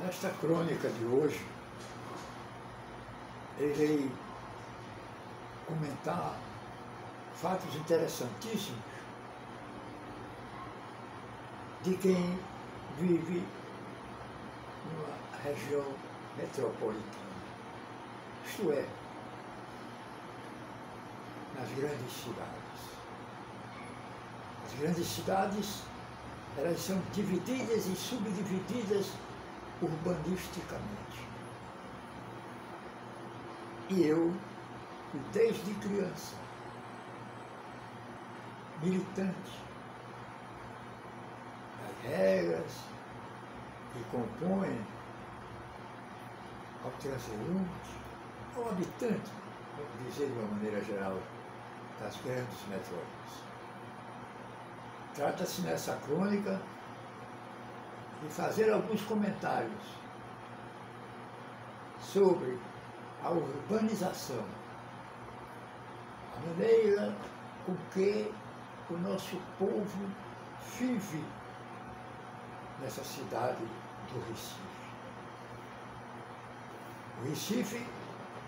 Nesta crônica de hoje, irei comentar fatos interessantíssimos de quem vive numa região metropolitana, isto é, nas grandes cidades. As grandes cidades, elas são divididas e subdivididas urbanisticamente. E eu, desde criança, militante das regras que compõem ao transeunte, ao habitante, vamos dizer de uma maneira geral, das grandes metrópoles. Trata-se nessa crônica de fazer alguns comentários sobre a urbanização, a maneira com que o nosso povo vive nessa cidade do Recife. O Recife,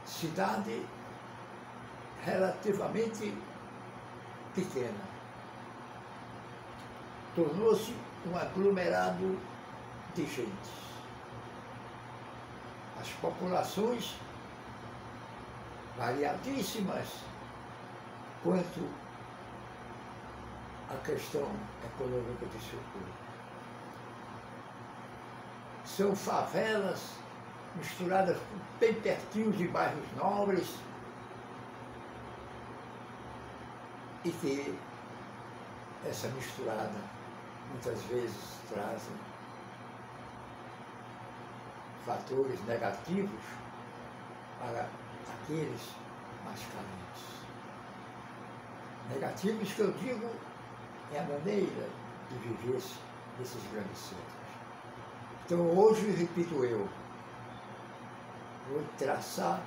cidade relativamente pequena, tornou-se um aglomerado de gente. As populações variadíssimas quanto à questão econômica de seu povo. São favelas misturadas bem pertinho de bairros nobres e que essa misturada muitas vezes trazem fatores negativos para aqueles mais carentes. Negativos que eu digo é a maneira de viver nesses grandes centros. Então hoje, repito eu, vou traçar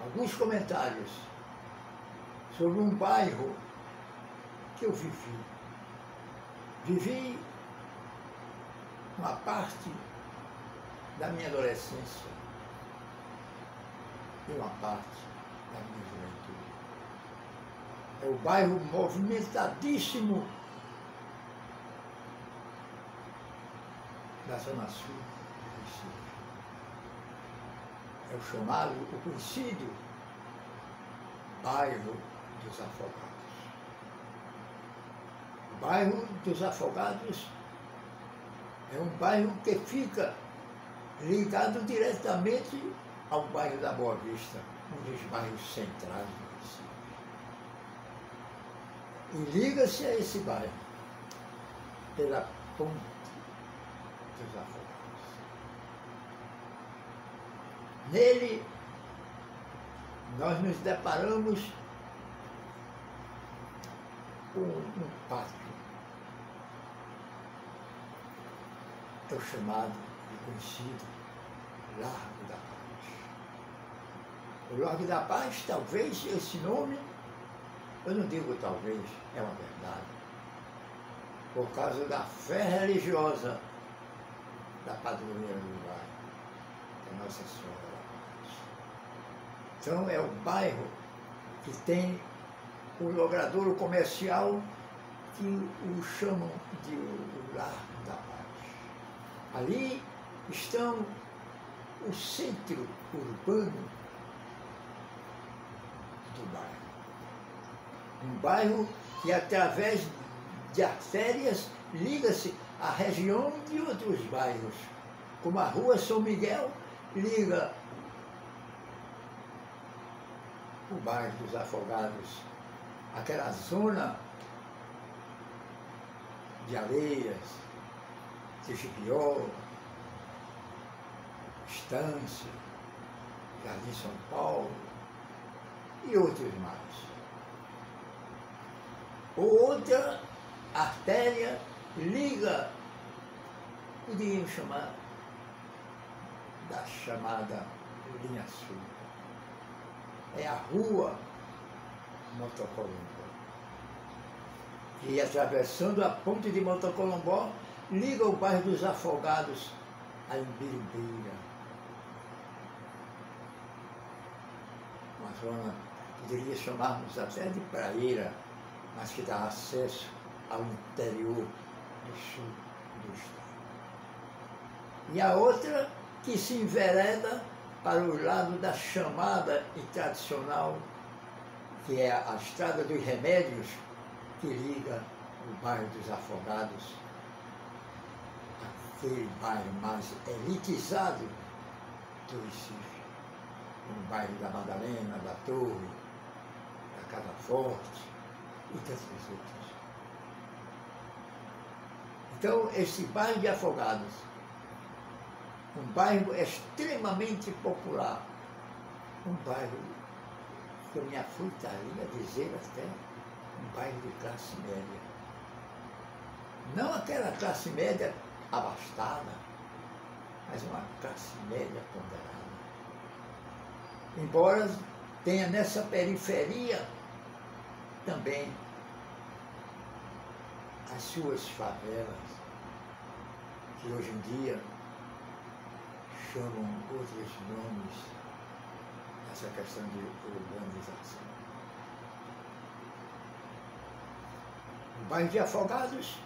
alguns comentários sobre um bairro que eu vivi. Vivi uma parte da minha adolescência e uma parte da minha juventude. É o bairro movimentadíssimo da Zona Sul do Recife. É o chamado, o conhecido bairro dos Afogados. O bairro dos Afogados é um bairro que fica ligado diretamente ao bairro da Boa Vista, um dos bairros centrais do Recife. E liga-se a esse bairro pela ponte dos Afogados. Nele, nós nos deparamos com um pátio, é o chamado e conhecido Largo da Paz. O Largo da Paz, talvez esse nome, eu não digo talvez, é uma verdade, por causa da fé religiosa da padroeira do bairro, da Nossa Senhora da Paz. Então é o bairro que tem o logradouro comercial que o chamam de o Largo da Paz. Ali estão o centro urbano do bairro. Um bairro que, através de artérias, liga-se à região de outros bairros, como a Rua São Miguel liga o bairro dos Afogados, aquela zona de Areias, de Chipió, Estância, Jardim São Paulo e outros mais. Outra artéria liga, podíamos chamar da chamada Linha Sul. É a Rua Motocolombó. E atravessando a ponte de Motocolombó, liga o bairro dos Afogados a Imbiribeira, uma zona que poderia chamarmos até de praieira, mas que dá acesso ao interior do sul do estado. E a outra que se envereda para o lado da chamada e tradicional, que é a Estrada dos Remédios, que liga o bairro dos Afogados, aquele bairro mais elitizado do Recife, o bairro da Madalena, da Torre, da Casa Forte e tantos outros. Então, esse bairro de Afogados, um bairro extremamente popular, um bairro que eu me afrontaria a dizer até um bairro de classe média. Não aquela classe média abastada, mas uma classe média ponderada. Embora tenha nessa periferia também as suas favelas, que hoje em dia chamam outros nomes essa questão de urbanização. O bairro de Afogados,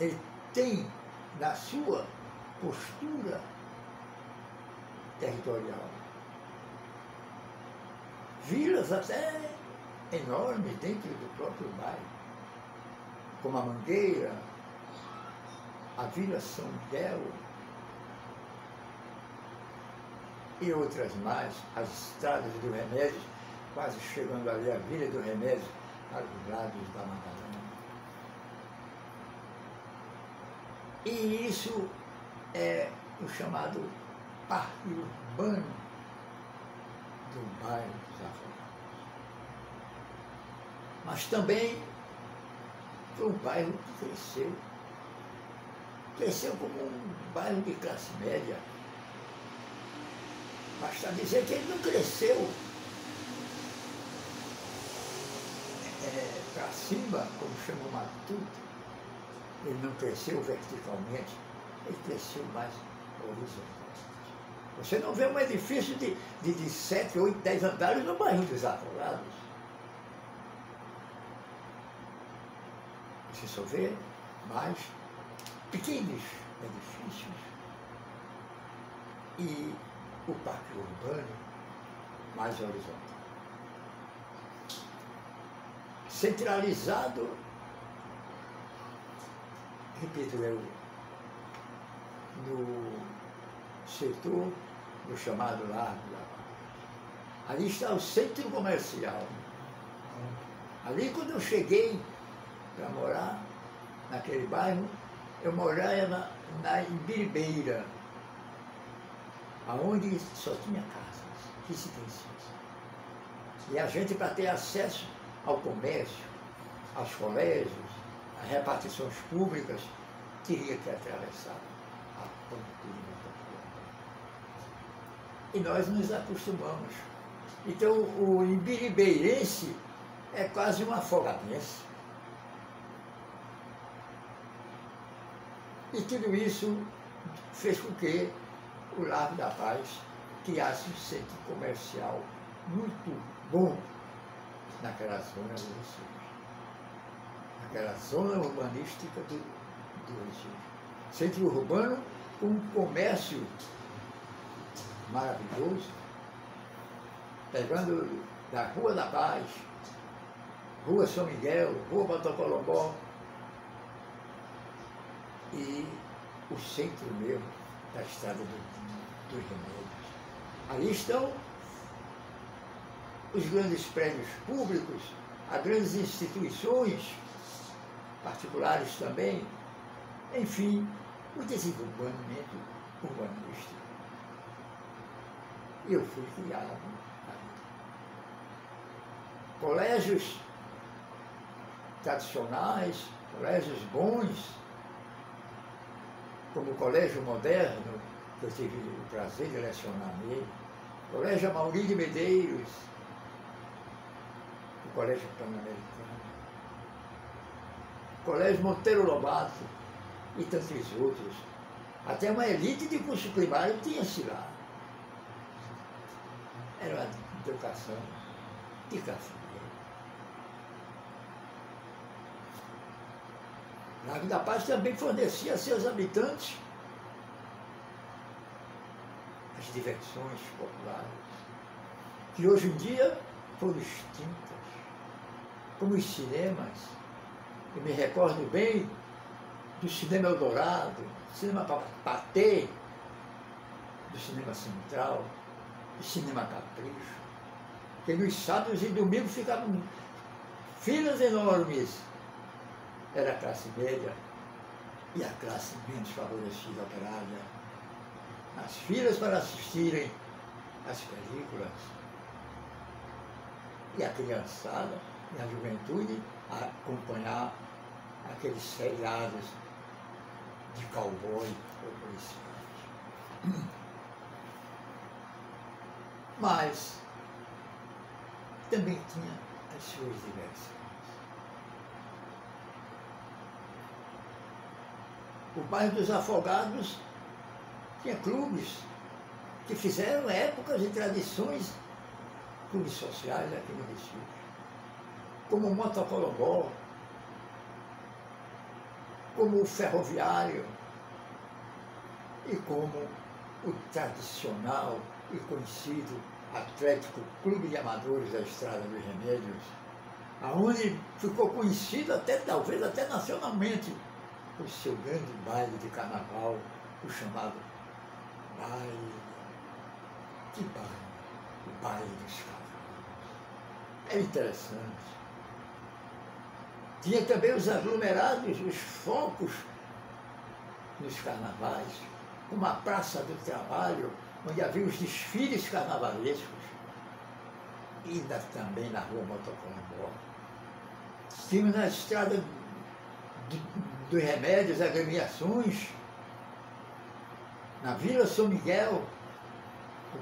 ele tem na sua postura territorial vilas até enormes dentro do próprio bairro, como a Mangueira, a Vila São Miguel e outras mais, as Estradas do Remédio, quase chegando ali à Vila do Remédio, para os lados da Madalena. E isso é o chamado parque urbano do bairro dos Afogados. Mas também foi um bairro que cresceu como um bairro de classe média. Basta dizer que ele não cresceu para cima, como chama o Matuto. Ele não cresceu verticalmente, ele cresceu mais horizontalmente. Você não vê um edifício de 7, 8, 10 andares no bairro dos Afogados. Você só vê mais pequenos edifícios e o parque urbano mais horizontal. Centralizado, repito eu, no setor do chamado Largo da Paz. Ali está o centro comercial. Ali, quando eu cheguei para morar naquele bairro, eu morava na Imbiribeira, aonde só tinha casas, residências. E a gente, para ter acesso ao comércio, aos colégios, às repartições públicas, teria que atravessar a ponte. E nós nos acostumamos. Então, o imbiribeirense é quase um afogadense. E tudo isso fez com que o Largo da Paz criasse um centro comercial muito bom naquela zona do Recife, naquela zona urbanística do Recife. Centro urbano com um comércio maravilhoso, pegando da Rua da Paz, Rua São Miguel, Rua Botocolombó e o centro mesmo da Estrada dos Remédios. Ali estão os grandes prédios públicos, as grandes instituições, particulares também, enfim, o desenvolvimento urbanístico. E eu fui criado ali. Colégios tradicionais, colégios bons, como o Colégio Moderno, que eu tive o prazer de lecionar nele, o Colégio Amaury de Medeiros, o Colégio Pan-Americano, o Colégio Monteiro Lobato e tantos outros. Até uma elite de curso primário tinha-se lá. Era uma educação de classe média. Largo da Paz também fornecia a seus habitantes as diversões populares, que hoje em dia foram extintas, como os cinemas. Eu me recordo bem do Cinema Eldorado, do Cinema Patê, do Cinema Central, do Cinema Capricho, que nos sábados e domingos ficavam filas enormes. Era a classe média e a classe menos favorecida operária, nas filas para assistirem às películas. E a criançada e a juventude a acompanhar aqueles seriados de cowboy ou policiais. Mas também tinha as suas diversões. O bairro dos Afogados tinha clubes que fizeram épocas e tradições, clubes sociais aqui no Recife, como o Motocolombó, como o Ferroviário e como o tradicional e conhecido Atlético Clube de Amadores da Estrada dos Remédios, aonde ficou conhecido talvez até nacionalmente, por seu grande baile de carnaval, o chamado baile. Que baile? O baile dos cavalos. É interessante. Tinha também os aglomerados, os focos nos carnavais, como a Praça do Trabalho, onde havia os desfiles carnavalescos, e também na Rua Motocolombó. Tínhamos na Estrada dos Remédios, agremiações, na Vila São Miguel,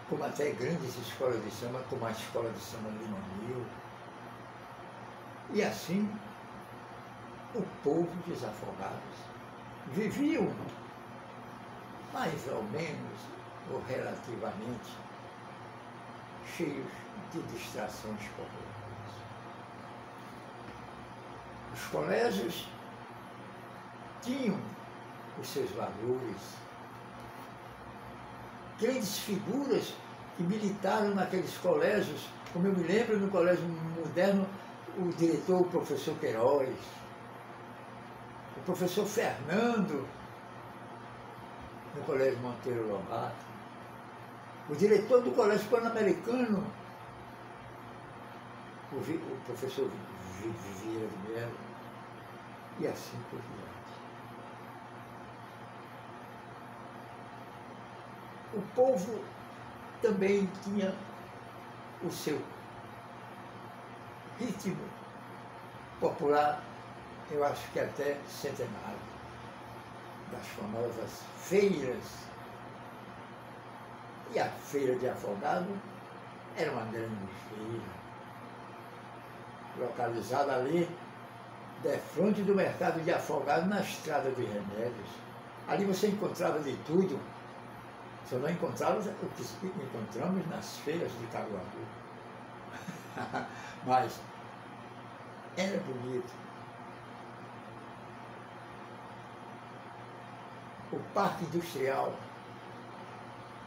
como até grandes escolas de samba, como a Escola de Samba Limonil. E assim, o povo dos Afogados viviam mais ou menos, ou relativamente, cheios de distrações populares. Os colégios tinham os seus valores. Grandes figuras que militaram naqueles colégios, como eu me lembro no Colégio Moderno, o diretor, o professor Queiroz, o professor Fernando, no Colégio Monteiro Lobato, o diretor do Colégio Pan-Americano, o professor Vieira de Mello, e assim por diante. O povo também tinha o seu ritmo popular, eu acho que até centenário, das famosas feiras. E a Feira de Afogado era uma grande feira, localizada ali, defronte do mercado de Afogado, na Estrada de Remédios. Ali você encontrava de tudo. Só não encontrávamos o que encontramos nas feiras de Caruaru. Mas era bonito. O Parque Industrial.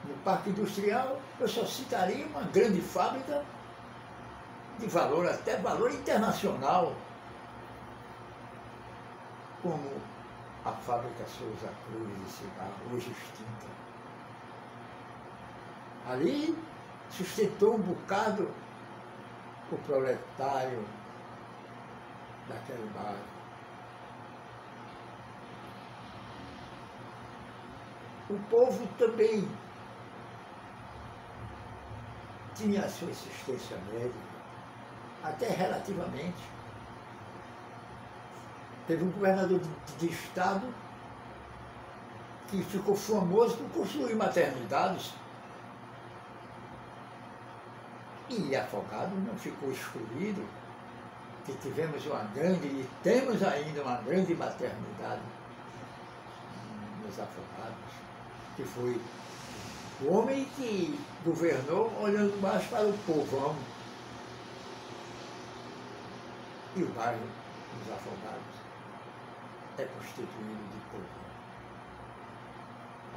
No Parque Industrial, eu só citaria uma grande fábrica de valor, até valor internacional, como a fábrica Souza Cruz de cigarro, hoje extinta. Ali sustentou um bocado o proletário daquele bairro. O povo também tinha a sua assistência médica, até relativamente. Teve um governador de estado que ficou famoso por construir maternidades. E Afogado não ficou excluído, que tivemos uma grande, e temos ainda uma grande maternidade no nos Afogados, que foi o homem que governou olhando mais para o povão. E o bairro dos Afogados é constituído de povão.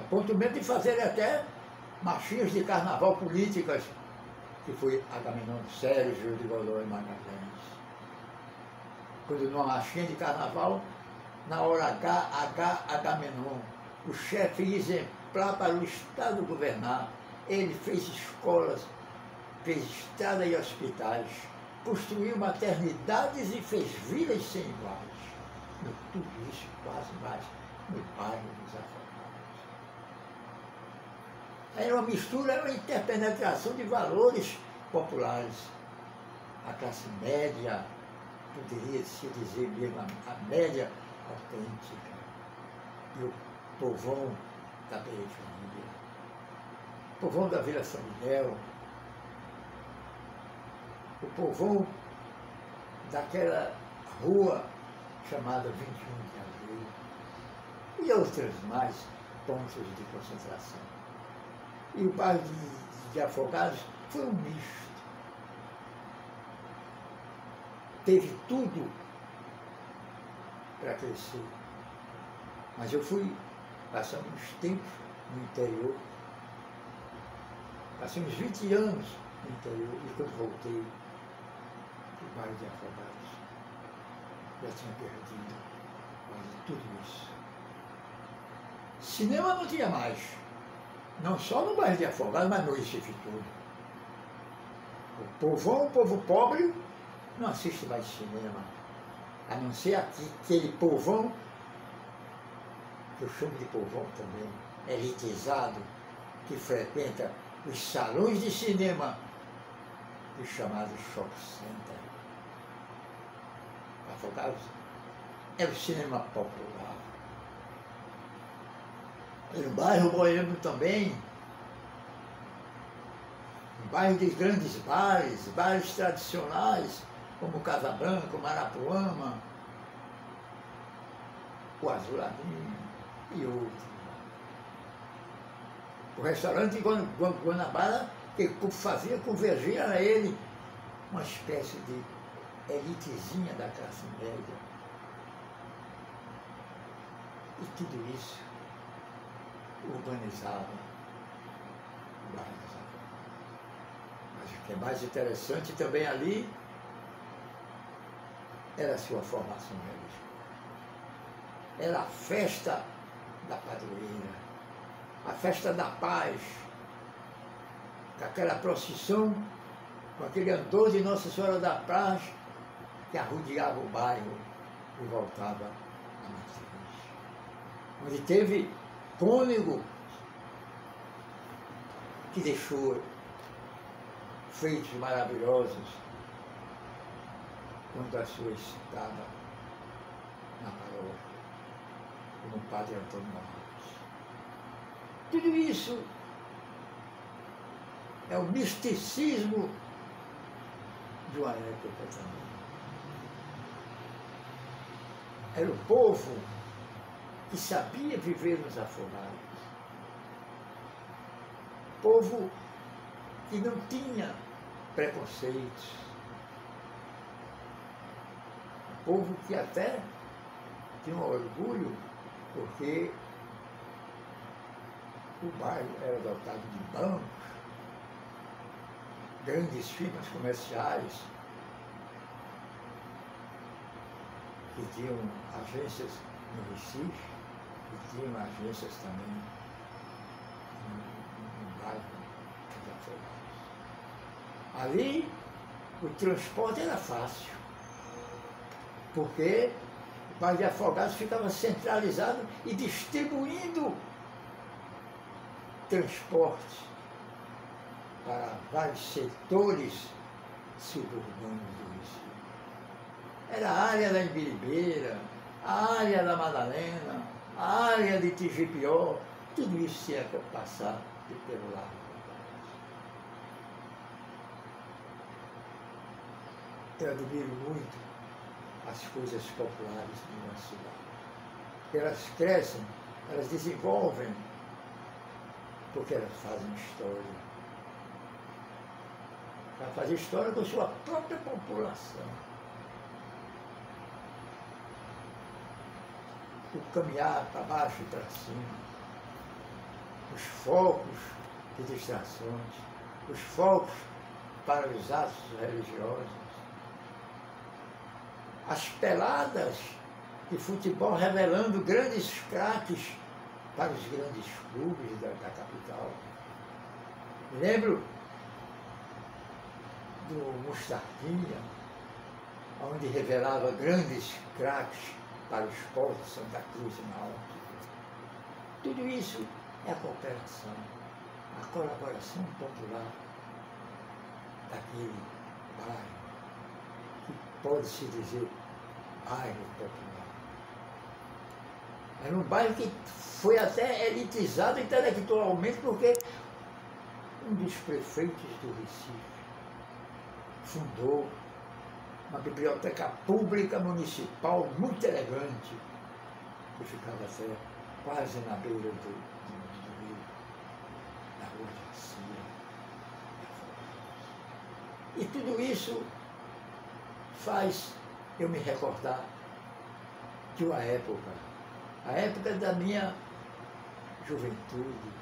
A ponto mesmo de fazer até marchinhas de carnaval políticas, que foi Agamenon Sérgio de Godoy Magalhães. Quando numa marchinha de carnaval, na hora H, Agamenon, o chefe exemplar para o Estado governar, ele fez escolas, fez estrada e hospitais, construiu maternidades e fez vilas sem iguais. Tudo isso quase mais no bairro dos Afogados. Era uma mistura, era uma interpenetração de valores populares. A classe média, poderia-se dizer mesmo a média autêntica, e o povão da periferia, o povão da Vila São Miguel, o povão daquela rua chamada 21 de Abril, e outros mais pontos de concentração. E o bairro de Afogados foi um misto. Teve tudo para crescer. Mas eu fui passando uns tempos no interior, passei uns 20 anos no interior, e quando voltei para o bairro de Afogados, já tinha perdido quase tudo isso. Cinema não tinha mais, não só no bairro de Afogados, mas no Recife todo. O povão, o povo pobre, não assiste mais cinema, a não ser aquele povão, que eu chamo de povão também, elitizado, que frequenta os salões de cinema, os chamados shopping center. Afogados é o cinema popular. E no bairro boêmio também, no bairro de grandes bares, bares tradicionais, como Casa Branca, Marapuama, o Azuladinho e outros. O restaurante Guanabara, que fazia convergir a ele uma espécie de elitezinha da classe média. E tudo isso urbanizava o bairro dos Afogados. Mas o que é mais interessante também ali era a sua formação religiosa. Era a festa da padroeira, a festa da paz, com aquela procissão, com aquele andor de Nossa Senhora da Paz, que arrodeava o bairro e voltava à matriz. Onde teve Cônego, que deixou feitos maravilhosos quando a sua estada na paróquia, como o padre Antônio Ramos. Tudo isso é o misticismo de uma época também. Era o povo que sabia viver nos Afogados. Povo que não tinha preconceitos. Povo que até tinha um orgulho, porque o bairro era dotado de bancos, grandes firmas comerciais, que tinham agências no Recife, e tinham agências também no bairro dos Afogados. Ali, o transporte era fácil, porque o bairro de Afogados ficava centralizado e distribuindo transporte para vários setores suburbanos do Recife. Era a área da Imbiribeira, a área da Madalena, a área de Tijipió, tudo isso tinha que passar pelo lado. Eu admiro muito as coisas populares de uma cidade. Elas crescem elas desenvolvem porque elas fazem história. Para fazer história com sua própria população. O caminhar para baixo e para cima, os focos de distrações, os focos para os atos religiosos, as peladas de futebol revelando grandes craques para os grandes clubes da capital. Me lembro do Mostardinha, onde revelava grandes craques para o esporte Santa Cruz e Náutico. Tudo isso é a cooperação, a colaboração popular daquele bairro, que pode-se dizer bairro popular. Era um bairro que foi até elitizado intelectualmente porque um dos prefeitos do Recife fundou uma biblioteca pública municipal muito elegante, que ficava até quase na beira do rio, na rua de Garcia. E tudo isso faz eu me recordar de uma época, a época da minha juventude,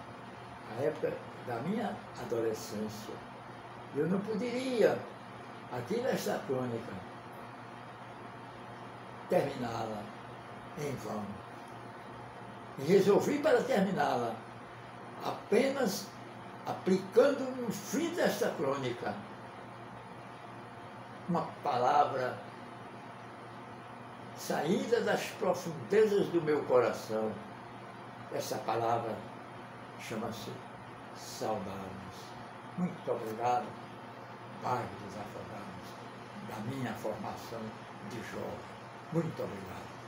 a época da minha adolescência. Eu não poderia, aqui nesta crônica, terminá-la em vão. E resolvi para terminá-la apenas aplicando no fim desta crônica uma palavra saída das profundezas do meu coração. Essa palavra chama-se saudades. Muito obrigado, bairro dos Afogados, da minha formação de jovem. Muito obrigado.